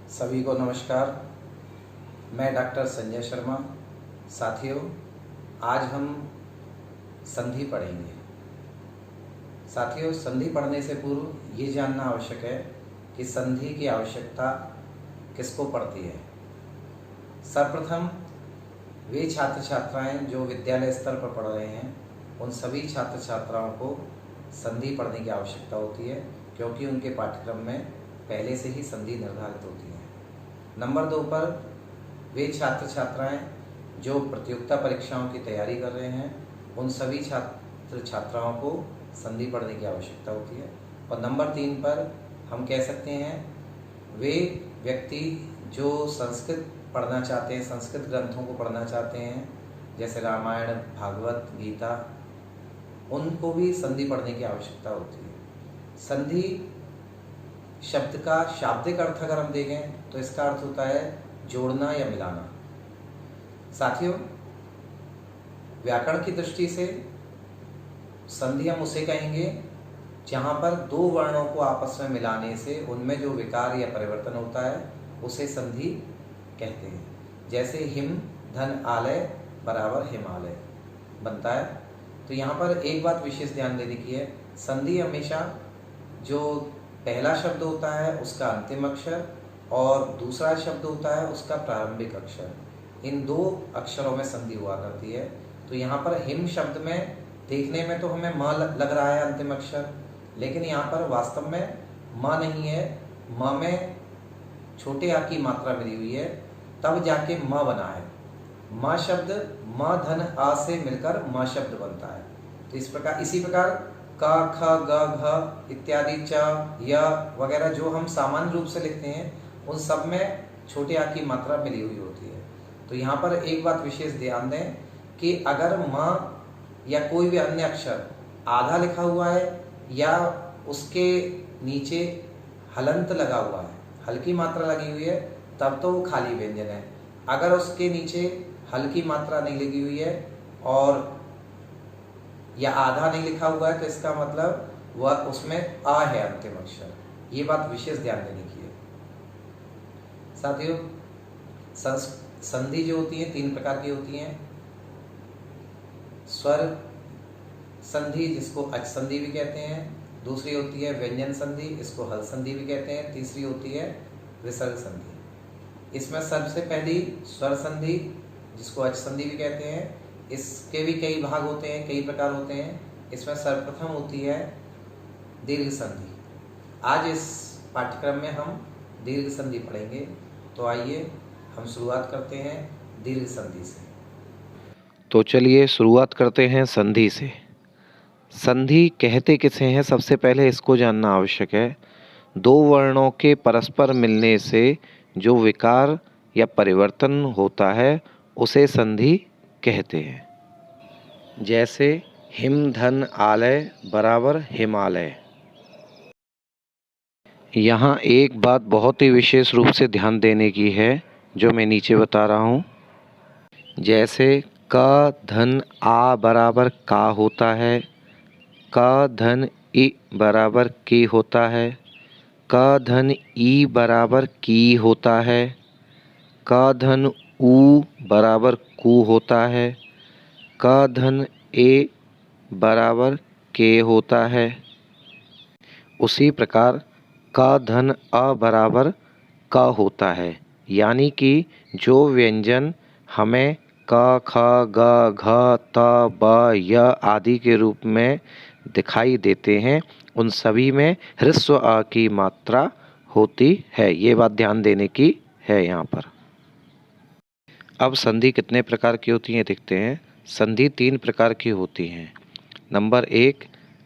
सभी को नमस्कार। मैं डॉक्टर संजय शर्मा। साथियों, आज हम संधि पढ़ेंगे। साथियों, संधि पढ़ने से पूर्व ये जानना आवश्यक है कि संधि की आवश्यकता किसको पड़ती है। सर्वप्रथम वे छात्र छात्राएं जो विद्यालय स्तर पर पढ़ रहे हैं, उन सभी छात्र छात्राओं को संधि पढ़ने की आवश्यकता होती है, क्योंकि उनके पाठ्यक्रम में पहले से ही संधि निर्धारित होती है। नंबर 2 पर वे छात्र छात्राएं जो प्रतियोगिता परीक्षाओं की तैयारी कर रहे हैं, उन सभी छात्र छात्राओं को संधि पढ़ने की आवश्यकता होती है। और नंबर 3 पर हम कह सकते हैं वे व्यक्ति जो संस्कृत पढ़ना चाहते हैं, संस्कृत ग्रंथों को पढ़ना चाहते हैं, जैसे रामायण, भागवत, गीता, उनको भी संधि पढ़ने की आवश्यकता होती है। संधि शब्द का शाब्दिक अर्थ अगर हम देखें तो इसका अर्थ होता है जोड़ना या मिलाना। साथियों, व्याकरण की दृष्टि से संधि हम उसे कहेंगे जहाँ पर दो वर्णों को आपस में मिलाने से उनमें जो विकार या परिवर्तन होता है उसे संधि कहते हैं। जैसे हिम धन आलय बराबर हिमालय बनता है। तो यहाँ पर एक बात विशेष ध्यान देने की है, संधि हमेशा जो पहला शब्द होता है उसका अंतिम अक्षर और दूसरा शब्द होता है उसका प्रारंभिक अक्षर, इन दो अक्षरों में संधि हुआ करती है। तो यहाँ पर हिम शब्द में देखने में तो हमें म लग रहा है अंतिम अक्षर, लेकिन यहाँ पर वास्तव में म नहीं है। म में छोटे आ की मात्रा मिली हुई है, तब जाके म बना है। म शब्द म धन आ से मिलकर म शब्द बनता है। तो इसी प्रकार क ख ग घ इत्यादि च य वगैरह जो हम सामान्य रूप से लिखते हैं, उन सब में छोटे आ की मात्रा मिली हुई होती है। तो यहाँ पर एक बात विशेष ध्यान दें कि अगर म या कोई भी अन्य अक्षर आधा लिखा हुआ है या उसके नीचे हलंत लगा हुआ है, हल्की मात्रा लगी हुई है, तब तो वो खाली व्यंजन है। अगर उसके नीचे हल्की मात्रा नहीं लगी हुई है और या आधा नहीं लिखा हुआ है, तो इसका मतलब वह उसमें आ है अंतिम अक्षर। ये बात विशेष ध्यान देने की है। साथियों, संधि जो होती है 3 प्रकार की होती हैं। स्वर संधि जिसको अच संधि भी कहते हैं, दूसरी होती है व्यंजन संधि, इसको हल संधि भी कहते हैं, तीसरी होती है विसर्ग संधि। इसमें सबसे पहली स्वर संधि जिसको अच संधि भी कहते हैं, इसके भी कई भाग होते हैं, कई प्रकार होते हैं। इसमें सर्वप्रथम होती है दीर्घ संधि। आज इस पाठ्यक्रम में हम दीर्घ संधि पढ़ेंगे। तो आइए हम शुरुआत करते हैं दीर्घ संधि से। तो चलिए शुरुआत करते हैं संधि से। संधि कहते किसे हैं, सबसे पहले इसको जानना आवश्यक है। दो वर्णों के परस्पर मिलने से जो विकार या परिवर्तन होता है उसे संधि कहते हैं। जैसे हिम धन आलय बराबर हिमालय। यहाँ एक बात बहुत ही विशेष रूप से ध्यान देने की है जो मैं नीचे बता रहा हूँ। जैसे क धन आ बराबर का होता है, क धन इ बराबर की होता है, क धन ई बराबर की होता है, क धन ऊ बराबर कु होता है, क धन ए बराबर के होता है। उसी प्रकार क धन अ बराबर क होता है। यानी कि जो व्यंजन हमें क ख ग घ त ब य आदि के रूप में दिखाई देते हैं, उन सभी में ह्रस्व अ की मात्रा होती है। ये बात ध्यान देने की है यहाँ पर। अब संधि कितने प्रकार की होती हैं देखते हैं। संधि 3 प्रकार की होती हैं। नंबर 1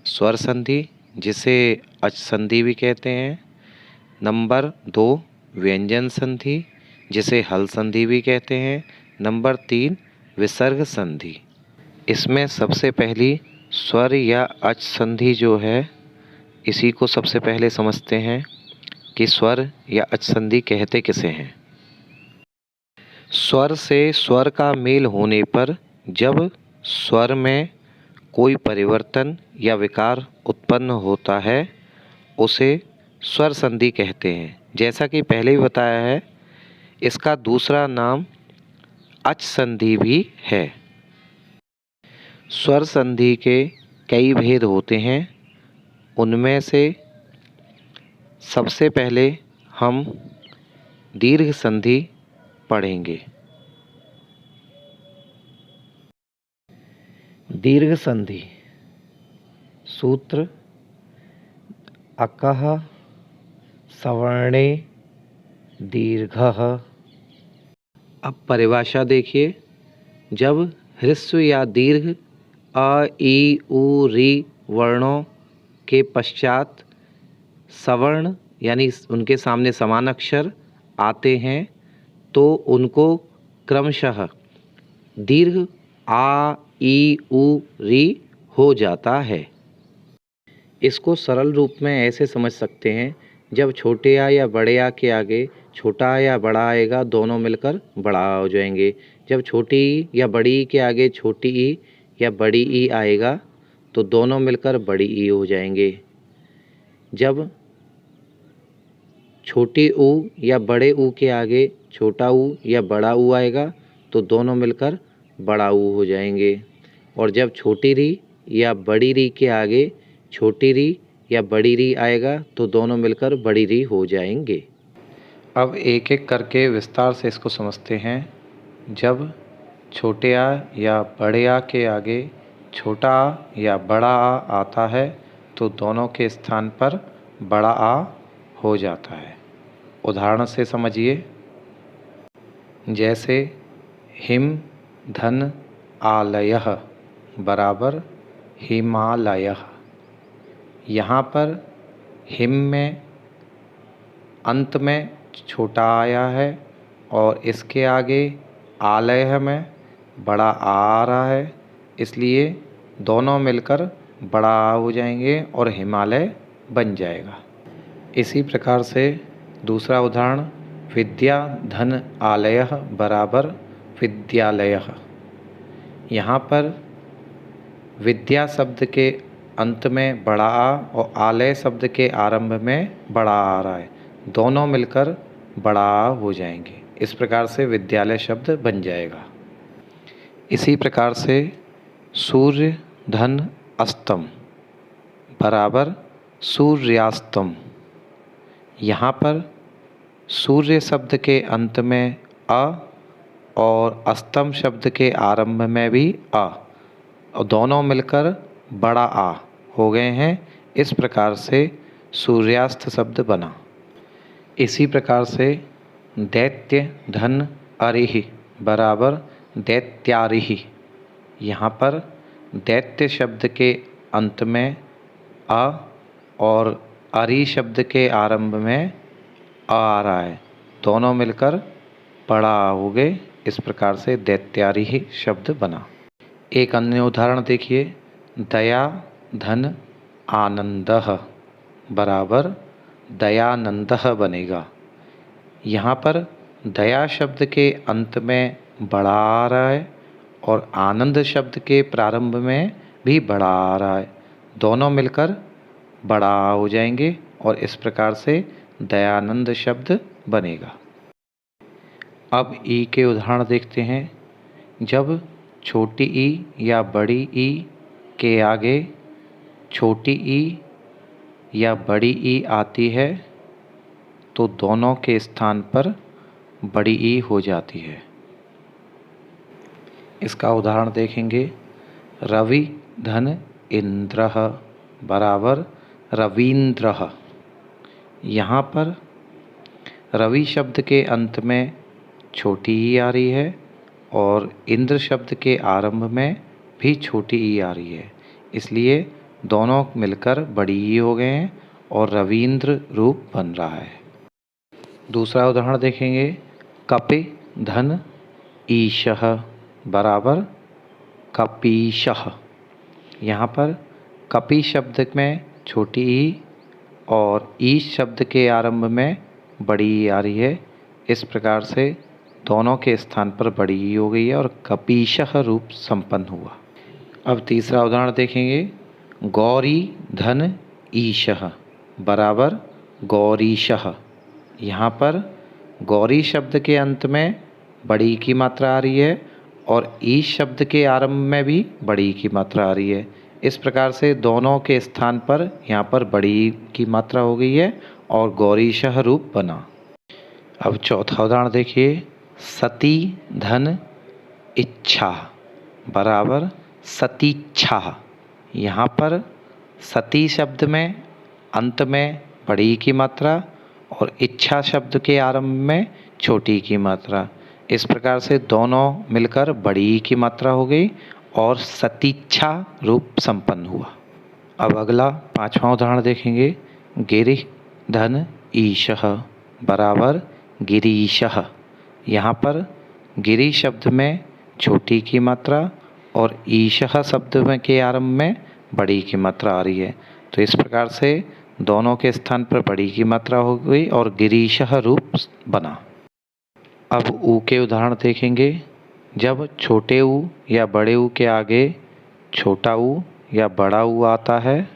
स्वर संधि जिसे अच संधि भी कहते हैं। नंबर 2 व्यंजन संधि जिसे हल संधि भी कहते हैं। नंबर 3 विसर्ग संधि। इसमें सबसे पहली स्वर या अच संधि जो है, इसी को सबसे पहले समझते हैं कि स्वर या अच संधि कहते किसे हैं। स्वर से स्वर का मेल होने पर जब स्वर में कोई परिवर्तन या विकार उत्पन्न होता है उसे स्वर संधि कहते हैं। जैसा कि पहले ही बताया है, इसका दूसरा नाम अच संधि भी है। स्वर संधि के कई भेद होते हैं। उनमें से सबसे पहले हम दीर्घ संधि पढ़ेंगे। दीर्घ संधि सूत्र अकः सवर्णे दीर्घः। अब परिभाषा देखिए। जब ह्रस्व या दीर्घ अ, ई, उ, री वर्णों के पश्चात सवर्ण यानी उनके सामने समान अक्षर आते हैं तो उनको क्रमशः दीर्घ आ, ई, उ, री हो जाता है। इसको सरल रूप में ऐसे समझ सकते हैं, जब छोटे आ या बड़े आ के आगे छोटा आ या बड़ा आएगा, दोनों मिलकर बड़ा आ हो जाएंगे। जब छोटी ई या बड़ी ई के आगे छोटी ई या बड़ी ई आएगा तो दोनों मिलकर बड़ी ई हो जाएंगे। जब छोटी ऊ या बड़े ऊ के आगे छोटा ऊ या बड़ा ऊ आएगा तो दोनों मिलकर बड़ा ऊ हो जाएंगे। और जब छोटी री या बड़ी री के आगे छोटी री या बड़ी री आएगा तो दोनों मिलकर बड़ी री हो जाएंगे। अब एक एक करके विस्तार से इसको समझते हैं। जब छोटे आ या बड़े आ के आगे छोटा आ या बड़ा आ आता है तो दोनों के स्थान पर बड़ा आ हो जाता है। उदाहरण से समझिए। जैसे हिम धन आलयः बराबर हिमालयः। यहाँ पर हिम में अंत में छोटा आया है और इसके आगे आलय में बड़ा आ रहा है, इसलिए दोनों मिलकर बड़ा आ हो जाएंगे और हिमालय बन जाएगा। इसी प्रकार से दूसरा उदाहरण विद्या धन आलयः बराबर विद्यालयः। यहाँ पर विद्या शब्द के अंत में बड़ा आ और आलय शब्द के आरंभ में बड़ा आ रहा है, दोनों मिलकर बड़ा आ हो जाएंगे। इस प्रकार से विद्यालय शब्द बन जाएगा। इसी प्रकार से सूर्य धन अस्तम बराबर सूर्यास्तम। यहाँ पर सूर्य शब्द के अंत में अ और अस्तम शब्द के आरंभ में भी अ और दोनों मिलकर बड़ा आ हो गए हैं। इस प्रकार से सूर्यास्त शब्द बना। इसी प्रकार से दैत्य धन अरिहि बराबर दैत्यारिहि। यहाँ पर दैत्य शब्द के अंत में अ और अरि शब्द के आरंभ में आ रहा है, दोनों मिलकर बड़ा आ हो गए। इस प्रकार से दैत्यारिहि शब्द बना। एक अन्य उदाहरण देखिए। दया धन आनंदः बराबर दयानंदः बनेगा। यहाँ पर दया शब्द के अंत में बड़ा आ रहा है और आनंद शब्द के प्रारंभ में भी बड़ा आ रहा है, दोनों मिलकर बड़ा आ हो जाएंगे और इस प्रकार से दयानंद शब्द बनेगा। अब ई के उदाहरण देखते हैं। जब छोटी ई या बड़ी ई के आगे छोटी ई या बड़ी ई आती है तो दोनों के स्थान पर बड़ी ई हो जाती है। इसका उदाहरण देखेंगे। रवि धन इंद्रः बराबर रवींद्रः। यहाँ पर रवि शब्द के अंत में छोटी ई आ रही है और इंद्र शब्द के आरंभ में भी छोटी ई आ रही है, इसलिए दोनों मिलकर बड़ी ई हो गए हैं और रवींद्र रूप बन रहा है। दूसरा उदाहरण देखेंगे। कपि धन ईशः बराबर कपीशः। यहाँ पर कपि शब्द में छोटी ई और ईश शब्द के आरंभ में बड़ी ई आ रही है, इस प्रकार से दोनों के स्थान पर बड़ी ई हो गई है और कपीशः रूप संपन्न हुआ। अब तीसरा उदाहरण देखेंगे। गौरी धन ईशः बराबर गौरीशः। यहाँ पर गौरी शब्द के अंत में बड़ी की मात्रा आ रही है और ई शब्द के आरंभ में भी बड़ी की मात्रा आ रही है। इस प्रकार से दोनों के स्थान पर यहाँ पर बड़ी की मात्रा हो गई है और गौरीशः रूप बना। अब चौथा उदाहरण देखिए, सती धन इच्छा बराबर सतीच्छा। यहाँ पर सती शब्द में अंत में बड़ी की मात्रा और इच्छा शब्द के आरंभ में छोटी की मात्रा। इस प्रकार से दोनों मिलकर बड़ी की मात्रा हो गई और सतीच्छा रूप संपन्न हुआ। अब अगला पांचवा उदाहरण देखेंगे, गिरि धन ईशः बराबर गिरीशः। यहाँ पर गिरि शब्द में छोटी की मात्रा और ईशः शब्द में के आरंभ में बड़ी की मात्रा आ रही है। तो इस प्रकार से दोनों के स्थान पर बड़ी की मात्रा हो गई और गिरीशः रूप बना। अब ऊ के उदाहरण देखेंगे। जब छोटे ऊ या बड़े ऊ के आगे छोटा ऊ या बड़ा ऊ आता है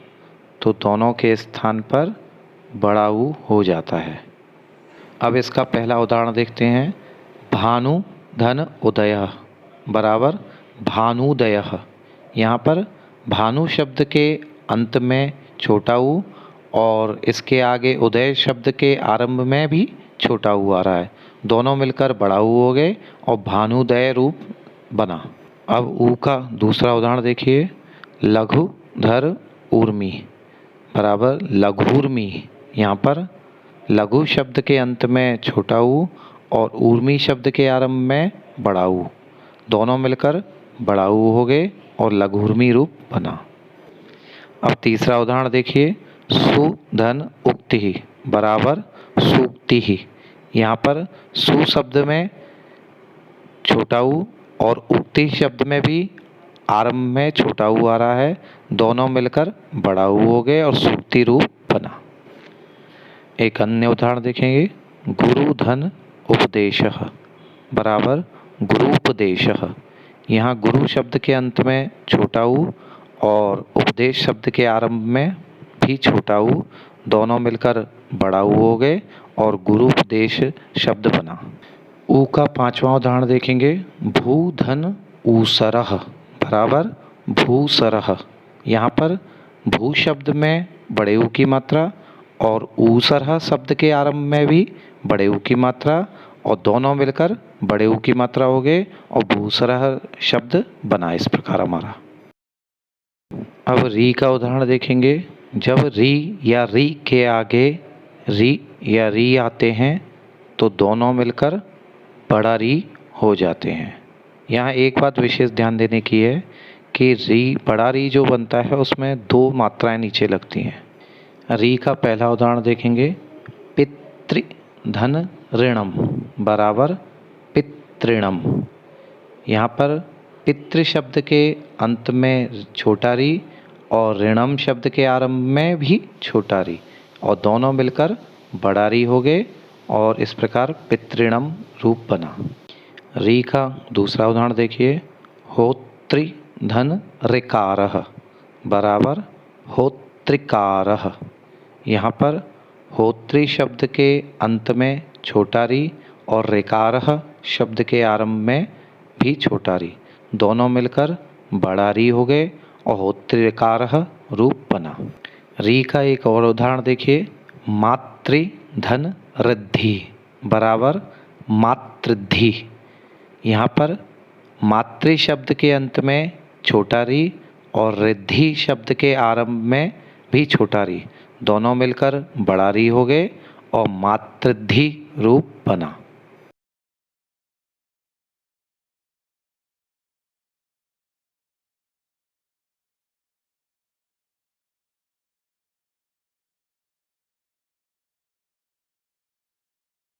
तो दोनों के स्थान पर बड़ा ऊ हो जाता है। अब इसका पहला उदाहरण देखते हैं, भानु धन उदयः बराबर भानुदयः। यहाँ पर भानु शब्द के अंत में छोटा ऊ और इसके आगे उदय शब्द के आरंभ में भी छोटा ऊ आ रहा है। दोनों मिलकर बड़ा ऊ हो गए और भानुदय रूप बना। अब ऊ का दूसरा उदाहरण देखिए, लघु धर ऊर्मी बराबर लघुर्मी। यहाँ पर लघु शब्द के अंत में छोटा ऊ और ऊर्मी शब्द के आरंभ में बड़ा ऊ, दोनों मिलकर बड़ा ऊ हो गए और लघुर्मी रूप बना। अब तीसरा उदाहरण देखिए, सु धन उक्ति बराबर सूक्ति। यहाँ पर सु शब्द में छोटा ऊ और उक्ति शब्द में भी आरंभ में छोटा ऊ आ रहा है, दोनों मिलकर बड़ा ऊ हो गए और सूक्ति रूप बना। एक अन्य उदाहरण देखेंगे, गुरु धन उपदेशः बराबर गुरूपदेशः। यहाँ गुरु शब्द के अंत में छोटा ऊ और उपदेश शब्द के आरंभ में भी छोटा ऊ, दोनों मिलकर बड़ा ऊ हो गए और गुरूपदेश शब्द बना। ऊ का पांचवा उदाहरण देखेंगे, भू धन ऊसरः बराबर भूसरः। यहाँ पर भू शब्द में बड़े ऊ की मात्रा और ऊसरः शब्द के आरंभ में भी बड़े ऊ की मात्रा और दोनों मिलकर बड़े ऊ की मात्रा हो गए और भूसरः शब्द बना। इस प्रकार हमारा। अब री का उदाहरण देखेंगे। जब री या री के आगे री या री आते हैं तो दोनों मिलकर बड़ा री हो जाते हैं। यहाँ एक बात विशेष ध्यान देने की है कि री बड़ा री जो बनता है उसमें दो मात्राएं नीचे लगती हैं। री का पहला उदाहरण देखेंगे, पितृ धन ऋणम बराबर पितृणम। यहाँ पर पितृ शब्द के अंत में छोटा री और ऋणम शब्द के आरंभ में भी छोटा री और दोनों मिलकर बड़ा री हो गए और इस प्रकार पितृणम रूप बना। री का दूसरा उदाहरण देखिए, होत्री धन ऋकारः बराबर होत्रिकारः। यहाँ पर होत्री शब्द के अंत में छोटा री और ऋकारः शब्द के आरंभ में भी छोटा री, दोनों मिलकर बड़ा री हो गए और होत्रिकारः रूप बना। री का एक और उदाहरण देखिए, मातृ धन ऋद्धि बराबर मातृद्धि। यहाँ पर मातृ शब्द के अंत में छोटा री और ऋद्धि शब्द के आरंभ में भी छोटा री, दोनों मिलकर बड़ा री हो गए और मातृद्धि रूप बना।